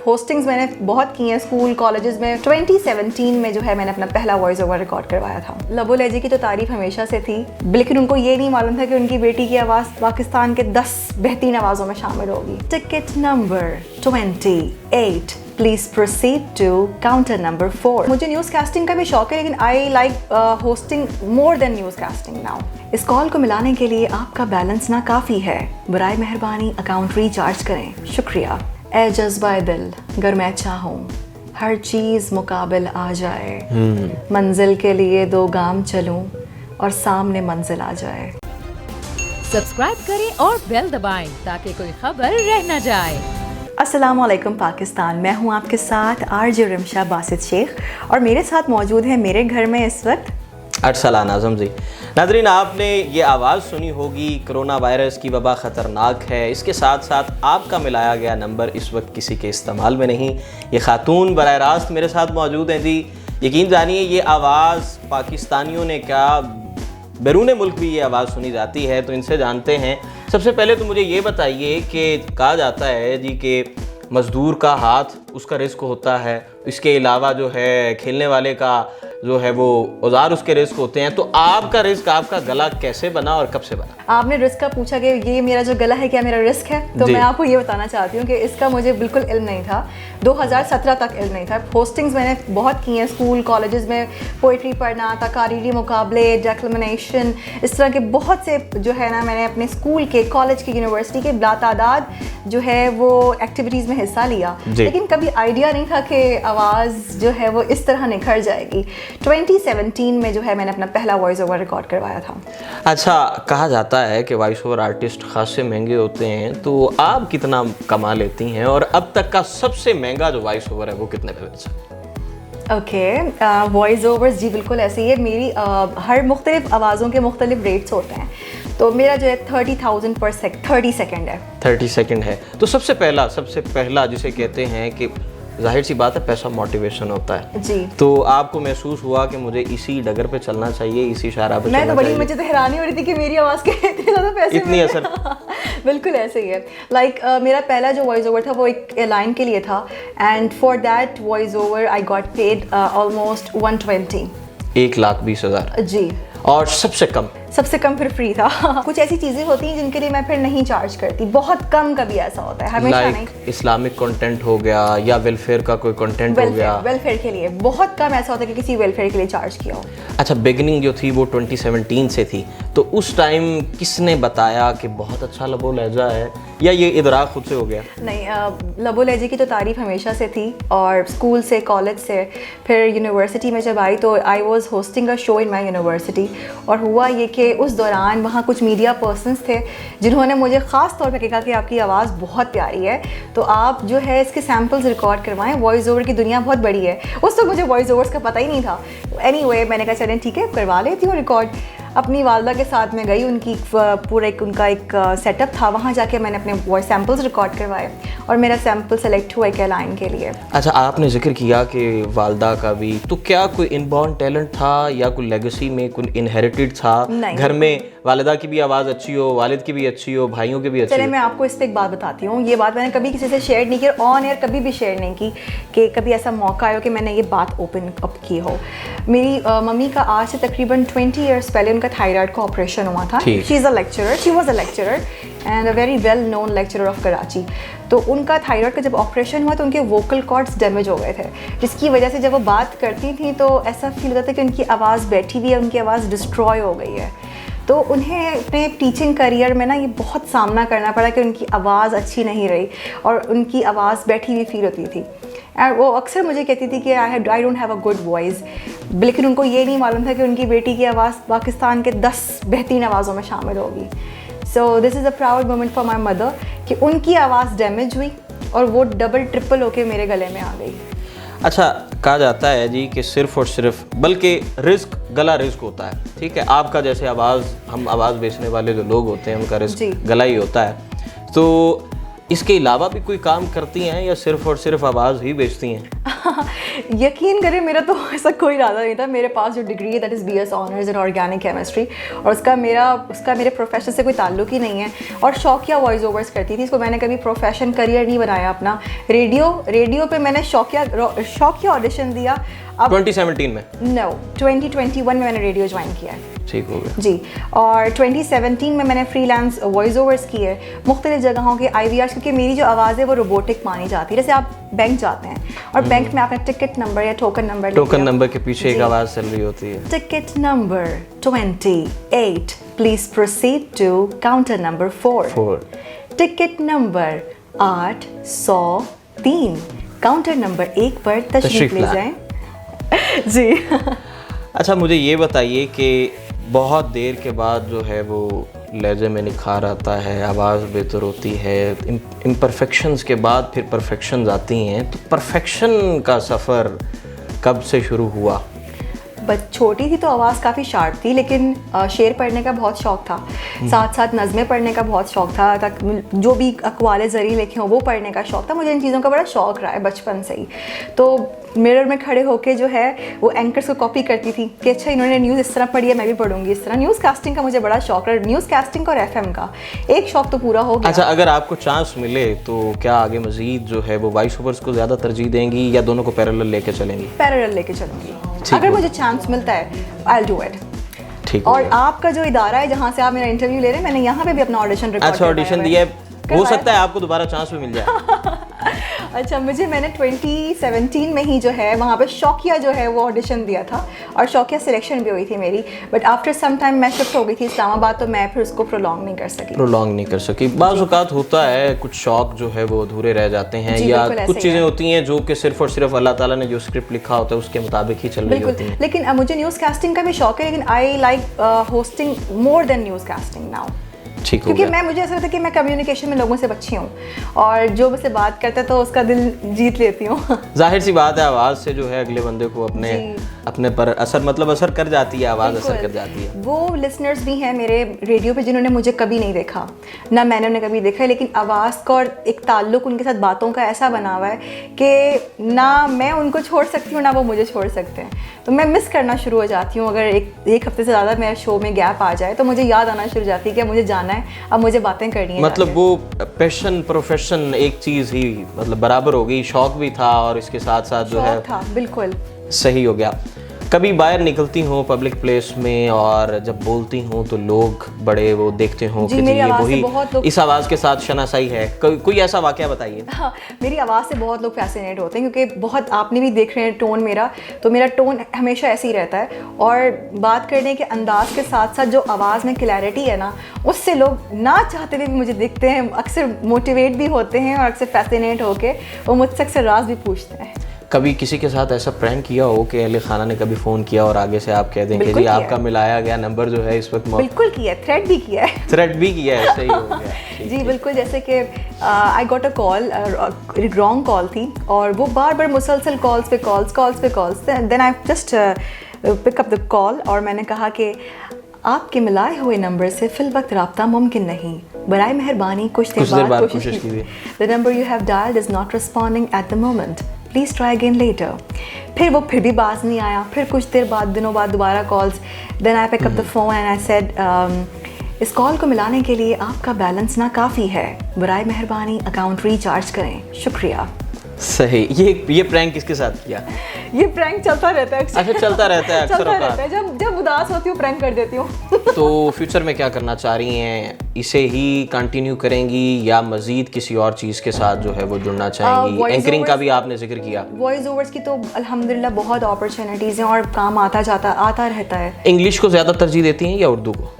ہوسٹنگز میں نے بہت کی ہیں اسکول کالجز میں. 2017 میں جو ہے میں نے اپنا پہلا وائس اوور ریکارڈ کروایا تھا. لب و لہجے کی تو تعریف ہمیشہ سے تھی, لیکن ان کو یہ نہیں معلوم تھا کہ ان کی بیٹی کی آواز پاکستان کے 10 بہترین آوازوں میں شامل ہوگی. Ticket number 28. Please proceed to counter number 4. مجھے نیوز کاسٹنگ کا بھی شوق ہے, لیکن I like hosting more than news casting now. اس کال کو ملانے کے لیے آپ کا بیلنس ناکافی ہے, برائے مہربانی اکاؤنٹ ریچارج کریں, شکریہ. اے جذبہ دل گر میں چاہوں ہر چیز مقابل آ جائے, منزل کے لیے 2 گام چلوں اور سامنے منزل آ جائے. سبسکرائب کریں اور بیل دبائیں تاکہ کوئی خبر رہ نہ جائے. السلام علیکم پاکستان, میں ہوں آپ کے ساتھ آر جے رمشا باسط شیخ, اور میرے ساتھ موجود ہیں میرے گھر میں اس وقت ارسلان اعظم جی. ناظرین, آپ نے یہ آواز سنی ہوگی, کرونا وائرس کی وبا خطرناک ہے. اس کے ساتھ ساتھ آپ کا ملایا گیا نمبر اس وقت کسی کے استعمال میں نہیں. یہ خاتون براہ راست میرے ساتھ موجود ہیں جی. یقین جانیے یہ آواز پاکستانیوں نے کیا بیرون ملک بھی یہ آواز سنی جاتی ہے, تو ان سے جانتے ہیں. سب سے پہلے تو مجھے یہ بتائیے کہ کہا جاتا ہے جی کہ مزدور کا ہاتھ اس کا رزق ہوتا ہے, اس کے علاوہ جو ہے کھیلنے والے کا جو ہے وہ اوزار اس کے رزق ہوتے ہیں. تو آپ کا رزق, آپ کا گلا کیسے بنا اور کب سے بنا؟ آپ نے رزق کا پوچھا کہ یہ میرا جو گلا ہے کیا میرا رزق ہے, تو میں آپ کو یہ بتانا چاہتی ہوں کہ اس کا مجھے بالکل علم نہیں تھا. 2017 تک علم نہیں تھا. ہوسٹنگز میں نے بہت کی ہیں اسکول کالجز میں, پوئٹری پڑھنا, تقاریری مقابلے, ڈیکلمنیشن, اس طرح کے بہت سے جو ہے نا میں نے اپنے اسکول کے, کالج کے, یونیورسٹی کے بلاتعداد جو ہے وہ ایکٹیویٹیز میں حصہ لیا, لیکن کبھی آئیڈیا نہیں تھا کہ آواز جو ہے وہ اس طرح نکھر جائے گی. 2017 میں جو ہے میں نے اپنا پہلا وائس اوور ریکارڈ کروایا تھا. اچھا, کہا جاتا ہے کہ وائس اوور آرٹسٹ خاصے مہنگے ہوتے ہیں, تو آپ کتنا کما لیتی ہیں, اور اب تک کا سب سے مہنگا جو وائس اوور ہے وہ کتنے پہ بیچا؟ اوکے, وائس اوورز جی بالکل ایسے ہی ہے. میری ہر مختلف آوازوں کے مختلف ریٹس ہوتے ہیں, تو میرا جو ہے 30,000 پر 30 سیکنڈ ہے. 30 سیکنڈ ہے. تو سب سے پہلا جسے کہتے ہیں کہ ظاہر سی بات ہے پیسہ موٹیویشن ہوتا ہے جی, تو آپ کو محسوس ہوا کہ مجھے اسی ڈگر پہ چلنا چاہیے, اسی شاہراہ پہ چلنا چاہیے؟ میں تو بڑی مجھے تو حیرانی ہو رہی تھی کہ میری آواز کے اتنے زیادہ پیسے اتنی اثر. بالکل ایسے ہی ہے. لائک میرا پہلا جو وائس اوور تھا وہ ایک لائن کے لیے تھا, and for that voice over I got paid almost 120. 1,20,000 جی. اور سب سے کم پھر فری تھا. کچھ ایسی چیزیں ہوتی ہیں جن کے لیے میں پھر نہیں چارج کرتی, بہت کم کبھی ایسا ہوتا ہے, ہمیشہ نہیں. اسلامک کنٹینٹ ہو گیا یا ویلفیئر کا کوئی کنٹینٹ ہو گیا؟ ویلفیئر کے لیے بہت کم ایسا ہوتا ہے کہ کسی ویلفیئر کے لیے چارج کیا ہو. اچھا, بگننگ جو تھی وہ 2017 سے تھی, تو اس ٹائم کس نے بتایا کہ بہت اچھا لب و لہجہ ہے, یا یہ ادراک خود سے ہو گیا؟ نہیں, لب و لہجے کی تو تعریف ہمیشہ سے تھی, اور اسکول سے, کالج سے, پھر یونیورسٹی میں جب آئی تو I was hosting a show in my university. اور ہوا یہ کہ اس دوران وہاں کچھ میڈیا پرسنس تھے جنہوں نے مجھے خاص طور پہ کہا کہ آپ کی آواز بہت پیاری ہے, تو آپ جو ہے اس کے سیمپلز ریکارڈ کروائیں, وائس اوور کی دنیا بہت بڑی ہے. اس وقت مجھے وائس اوورس کا پتہ ہی نہیں تھا. اینی وے میں نے کہا چلیں ٹھیک ہے کروا لیتی ہوں ریکارڈ. اپنی والدہ کے ساتھ میں گئی, ان کی پورا ان کا ایک سیٹ اپ تھا, وہاں جا کے میں نے اپنے وائس سیمپلز ریکارڈ کروائے, اور میرا سیمپل سلیکٹ ہوا ایک لائن کے لیے. اچھا, آپ نے ذکر کیا کہ والدہ کا بھی, تو کیا کوئی ان بورن ٹیلنٹ تھا یا کوئی لیگیسی میں کوئی انہیریٹڈ تھا گھر میں, والدہ کی بھی آواز اچھی ہو, والد کی بھی اچھی ہو, بھائیوں کی بھی اچھی ہو؟ چلے میں آپ کو اس پہ ایک بات بتاتی ہوں. یہ بات میں نے کبھی کسی سے شیئر نہیں کی, آن ایئر کبھی بھی شیئر نہیں کی, کہ کبھی ایسا موقع آیا کہ میں نے یہ بات اوپن اپ کی ہو. میری ممی کا آج سے تقریباً 20 ایئرس پہلے ان کا تھائرائڈ کا آپریشن ہوا تھا. She was a lecturer and a very well known lecturer of Karachi. تو ان کا تھائرائڈ کا جب آپریشن ہوا تو ان کے ووکل کارڈس ڈیمیج ہو گئے تھے, جس کی وجہ سے جب وہ بات کرتی تھیں تو ایسا فیل ہوتا تھا کہ ان کی آواز بیٹھی ہوئی ہے, ان کی آواز ڈسٹروائے ہو گئی ہے. تو انہیں اپنے ٹیچنگ کریئر میں نا یہ بہت سامنا کرنا پڑا کہ ان کی آواز اچھی نہیں رہی, اور ان کی آواز بیٹھی ہوئی فیل ہوتی تھی. وہ اکثر مجھے کہتی تھی کہ I don't have a good voice, لیکن ان کو یہ نہیں معلوم تھا کہ ان کی بیٹی کی آواز پاکستان کے 10 بہترین آوازوں میں شامل ہوگی. So this is a proud moment for my mother کہ ان کی آواز ڈیمیج ہوئی اور وہ ڈبل ٹرپل ہو کے میرے گلے میں آ گئی. اچھا, کہا جاتا ہے جی کہ صرف اور صرف, بلکہ رزق گلا رزق ہوتا ہے, ٹھیک ہے, آپ کا جیسے آواز, ہم آواز بیچنے والے جو لوگ ہوتے ہیں ان کا رزق گلا ہی ہوتا ہے, تو اس کے علاوہ بھی کوئی کام کرتی ہیں یا صرف اور صرف آواز ہی بیچتی ہیں؟ यकीन करें मेरा तो ऐसा कोई इरादा नहीं था. मेरे पास जो डिग्री है that is BS honours in organic chemistry, और उसका मेरे प्रोफेशन से कोई ताल्लुक ही नहीं है. और शौकिया वॉइस ओवर्स करती थी, इसको मैंने कभी प्रोफेशन करियर नहीं बनाया अपना. रेडियो पे मैंने शौकिया ऑडिशन दिया. अब 2017 में? नो, 2021 में मैंने रेडियो ज्वाइन किया है. ठीक हो गया जी. और 2017 में मैंने फ्रीलांस वॉइस ओवर्स किए मुख्तलिफ जगहों के IVRs, क्योंकि मेरी जो आवाज़ है वो रोबोटिक मानी जाती है. जैसे आप बैंक जाते हैं और बैंक में आपने टिकट नंबर या टोकन नंबर के पीछे एक आवाज़ चल रही होती है. Ticket number 28, please proceed to counter number 4. Ticket number 803, counter number 1 पर तशरीफ ले जाएं. जी. अच्छा, मुझे ये बताइए कि बहुत देर के बाद जो है वो लहजे में निखार आता है, आवाज़ बेहतर होती है, इम्परफेक्शंस के बाद फिर परफेक्शंस आती हैं, तो परफेक्शन का सफ़र कब से शुरू हुआ? बस छोटी थी तो आवाज़ काफ़ी शार्प थी, लेकिन शेर पढ़ने का बहुत शौक़ था, साथ साथ नज़में पढ़ने का बहुत शौक़ था, तक जो भी अक़वाले ज़री लिखे हों वो पढ़ने का शौक़ था. मुझे इन चीज़ों का बड़ा शौक़ रहा है बचपन से ही. तो मिरर में खड़े होके जो है वो एंकर्स को कॉपी करती थी कि अच्छा इन्होंने न्यूज़ इस तरह पढ़ी है, मैं भी पढ़ूंगी इस तरह. न्यूज़ कास्टिंग का मुझे बड़ा शौक़ रहा. न्यूज़ कास्टिंग और FM का एक शौक़ तो पूरा हो गया. अच्छा, अगर आपको चांस मिले तो क्या आगे मज़ीद जो है वो वॉइस ओवर्स को ज़्यादा तरजीह देंगी या दोनों को पैरेलल लेके चलेंगी? पैरेलल लेके चलूँगी. अगर मुझे चांस मिलता है आई विल डू इट. ठीक. और आपका जो इदारा है जहाँ से आप मेरा इंटरव्यू ले रहे हैं, मैंने यहाँ पे भी अपना ऑडिशन रिकॉर्ड. अच्छा, ऑडिशन दिया है, हो सकता है आपको दोबारा चांस भी मिल जाए. अच्छा, मैंने 2017 में ही जो है वहाँ पे शौकिया जो है वो ऑडिशन दिया था और शौकिया सिलेक्शन भी हुई थी मेरी. बट आफ्टर सम टाइम मैं शिफ्ट हो गई थी इस्लामाबाद, तो मैं फिर उसको प्रोलॉन्ग नहीं कर सकी. बाज़ औक़ात होता है कुछ शौक़ जो है वो अधूरे रह जाते हैं, या कुछ चीज़ें होती हैं जो कि सिर्फ और सिर्फ अल्लाह ताला ने जो स्क्रिप्ट लिखा होता है उसके मुताबिक ही चल रही होती हैं. लेकिन मुझे न्यूज़ कास्टिंग का भी शौक़ है, लेकिन I like hosting more than news casting now. क्योंकि मुझे ऐसा लगता है कि मैं कम्युनिकेशन में लोगों से अच्छी हूँ और जो मुझसे बात करता है तो उसका दिल जीत लेती हूँ. जाहिर सी बात है, आवाज़ से जो है अगले बंदे को अपने पर असर कर जाती है, आवाज़ असर कर जाती है. वो लिसनर्स भी हैं मेरे रेडियो पे जिन्होंने मुझे कभी नहीं देखा, ना मैंने उन्हें कभी देखा, लेकिन आवाज़ का और एक ताल्लुक़ उनके साथ बातों का ऐसा बना हुआ है कि ना मैं उनको छोड़ सकती हूँ ना वो मुझे छोड़ सकते हैं. तो मैं मिस करना शुरू हो जाती हूँ. अगर एक हफ्ते से ज़्यादा मेरे शो में गैप आ जाए तो मुझे याद आना शुरू हो जाती है कि मुझे जाना है, अब मुझे बातें करनी है. मतलब वो पैशन प्रोफेशन एक चीज़ ही मतलब बराबर हो गई, शौक़ भी था और इसके साथ साथ जो है था. बिल्कुल सही हो गया. कभी बाहर निकलती हूँ पब्लिक प्लेस में और जब बोलती हूँ तो लोग बड़े वो देखते हों कि ये वही इस आवाज़ के साथ शनासाई है, कोई ऐसा वाक़या बताइए. हाँ, मेरी आवाज़ से बहुत लोग फैसिनेट होते हैं क्योंकि बहुत आपने भी देख रहे हैं टोन मेरा, तो मेरा टोन हमेशा ऐसे ही रहता है और बात करने के अंदाज़ के साथ साथ जो आवाज़ में क्लैरिटी है ना, उससे लोग ना चाहते हुए भी मुझे देखते हैं, अक्सर मोटिवेट भी होते हैं और अक्सर फैसिनेट होके वो मुझसे अक्सर राज भी पूछते हैं. कभी किसी के साथ ऐसा प्रैंक किया हो कि अहले खाना ने कभी फ़ोन किया और आगे से आप कह दें कि जी आपका मिलाया गया नंबर जो है इस वक्त बिल्कुल किया है, थ्रेट भी किया है. सही हो गया. जी बिल्कुल. जैसे कि I got a call, wrong call थी और वो बार मुसलसल कॉल्स पे calls. Then I just pick up the call और मैंने कहा कि आपके मिलाए हुए नंबर से फिल वक्त रब्ता मुमकिन नहीं, बराए मेहरबानी कुछ देर बाद कोशिश कीजिए. The number you have dialled is not responding at the moment, please try again later. फिर भी बाज नहीं आया. फिर कुछ देर बाद, दिनों बाद दोबारा calls. Then I pick up the phone and I said इस कॉल को मिलाने के लिए आपका बैलेंस ना काफ़ी है, बराए मेहरबानी अकाउंट रिचार्ज करें, शुक्रिया. सही. ये प्रैंक किसके साथ किया? ये प्रैंक चलता रहता है. अच्छा, चलता रहता है अक्सर. जब उदास होती हूँ प्रैंक कर देती हूँ. तो फ्यूचर में क्या करना चाह रही हैं? इसे ही कंटिन्यू करेंगी या मज़ीद किसी और चीज़ के साथ जो है वो जुड़ना चाहेंगी? एंकरिंग का भी आपने जिक्र किया. वॉइस ओवर्स की तो अल्हम्दुलिल्लाह बहुत अपॉर्चुनिटीज़ हैं और काम आता रहता है. इंग्लिश को ज़्यादा तरजीह देती हैं या उर्दू को?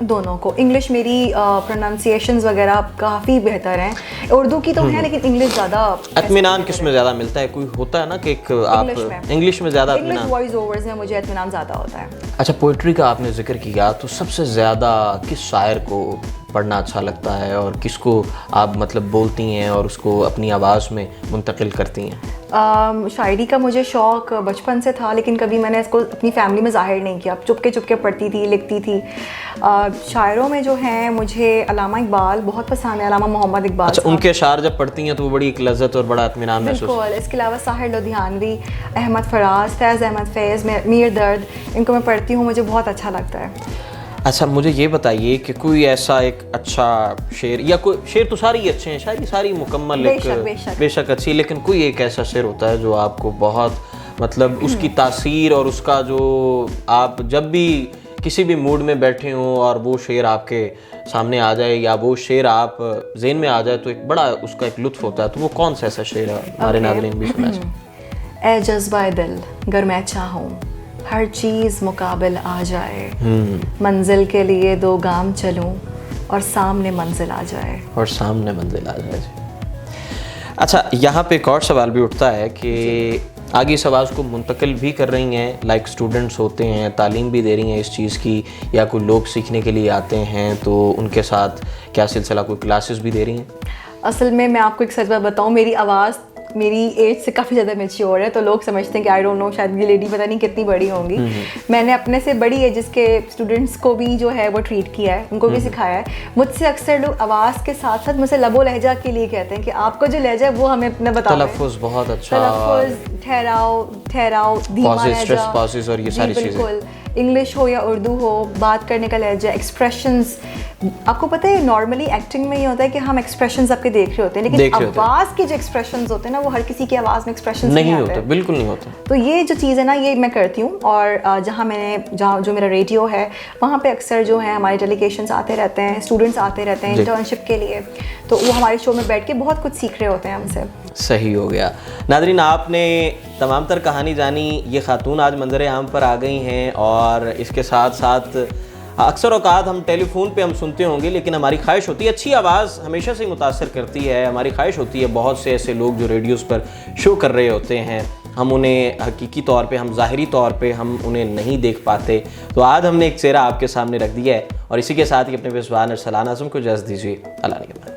दोनों को. इंग्लिश मेरी प्रोनाउंसिएशंस वगैरह काफ़ी बेहतर हैं, उर्दू की तो है लेकिन इंग्लिश ज़्यादा. इत्मीनान किस में ज़्यादा मिलता है? कोई होता है ना कि आप इंग्लिश में ज़्यादा इत्मीनान, वॉइस ओवर्स में मुझे इत्मीनान ज़्यादा होता है. अच्छा, पोइट्री का आपने जिक्र किया, तो सबसे ज़्यादा किस शायर को पढ़ना अच्छा लगता है और किसको आप मतलब बोलती हैं और उसको अपनी आवाज़ में मुंतकिल करती हैं? शायरी का मुझे शौक़ बचपन से था, लेकिन कभी मैंने इसको अपनी फैमिली में ज़ाहिर नहीं किया, चुपके चुपके पढ़ती थी, लिखती थी। शायरों में जो हैं मुझे अल्लामा इकबाल बहुत पसंद है, अल्लामा मोहम्मद इकबाल। अच्छा, उनके अशार जब पढ़ती हैं तो वो बड़ी एक लज्जत और बड़ा इत्मीनान महसूस। बिल्कुल। इसके अलावा साहिर लुधियानवी, अहमद फराज, फैज़ अहमद फैज़, मीर दर्द, इनको मैं पढ़ती हूँ, मुझे बहुत अच्छा लगता है। अच्छा, मुझे ये बताइए कि कोई ऐसा एक अच्छा शेर, या कोई शेर तो सारे ही अच्छे हैं, शायरी सारी मुकम्मल बेशक अच्छी, लेकिन कोई एक ऐसा शेर होता है जो आपको बहुत मतलब उसकी तासीर और उसका जो आप जब भी किसी भी मूड में बैठे हों और वो शेर आपके सामने आ जाए या वो शेर आप ज़हन में आ जाए तो एक बड़ा उसका एक लुत्फ़ होता है, तो वो कौन सा ऐसा शेर है हमारे नाज़रीन भी सुना जाए? ए जज्बा दिल गर मैं चाहूँ हर चीज़ मुकाबिल आ जाए, मंजिल के लिए 2 गाम चलूं और सामने मंजिल आ जाए। और सामने मंजिल आ जाए। अच्छा, यहाँ पे एक और सवाल भी उठता है कि आगे इस आवाज़ को मुंतकिल भी कर रही हैं, लाइक स्टूडेंट्स होते हैं, तालीम भी दे रही हैं इस चीज़ की, या कोई लोग सीखने के लिए आते हैं तो उनके साथ क्या सिलसिला, कोई क्लासेस भी दे रही हैं? असल में मैं आपको एक सच बात बताऊँ, मेरी आवाज़ मेरी एज से काफ़ी ज़्यादा मैच्योर है, तो लोग समझते हैं कि आई डोंट नो शायद ये लेडी पता नहीं कितनी बड़ी होंगी। मैंने अपने से बड़ी एजेस के स्टूडेंट्स को भी जो है वो ट्रीट किया है, उनको भी सिखाया है। मुझसे अक्सर लोग आवाज़ के साथ साथ मुझसे लबो लहजा के लिए कहते हैं कि आपको जो लहजा है वो हमें अपना बताओ। तलफ़्फ़ुज़ बहुत अच्छा, तलफ़्फ़ुज़, ठहराव, धीमा लहजा, और ये सारी चीज़ें, इंग्लिश हो या उर्दू हो, बात करने का लहजा, एक्सप्रेशंस। आपको पता है नॉर्मली एक्टिंग में ये होता है कि हम एक्सप्रेशंस आपके देख रहे होते हैं, लेकिन आवाज़ के जो एक्सप्रेशंस होते हैं ना वो हर किसी की आवाज़ में एक्सप्रेशंस नहीं होते, बिल्कुल नहीं होते। तो ये जो चीज़ है ना ये मैं करती हूँ, और जहाँ जो मेरा रेडियो है वहाँ पे अक्सर जो है हमारे डेलीगेशंस आते रहते हैं, स्टूडेंट्स आते रहते हैं इंटर्नशिप के लिए, तो वो हमारे शो में बैठ के बहुत कुछ सीख रहे होते हैं हमसे। सही हो गया। नाज़रीन, आपने तमाम तर कहानी जानी, ये खातून आज मंजर आम पर आ गई हैं, और इसके साथ साथ अक्सर औकात हम टेलीफोन पे हम सुनते होंगे, लेकिन हमारी ख्वाहिश होती है, अच्छी आवाज़ हमेशा से मुतासर करती है, हमारी ख्वाहिश होती है बहुत से ऐसे लोग जो रेडियोज़ पर शो कर रहे होते हैं, हम उन्हें हकीकी तौर पे, हम ज़ाहिरी तौर पे हम उन्हें नहीं देख पाते, तो आज हमने एक चेहरा आपके सामने रख दिया है, और इसी के साथ ही अपने मेज़बान अरसलान आज़म को इजाज़त दीजिए। अल्लाह निगहबान।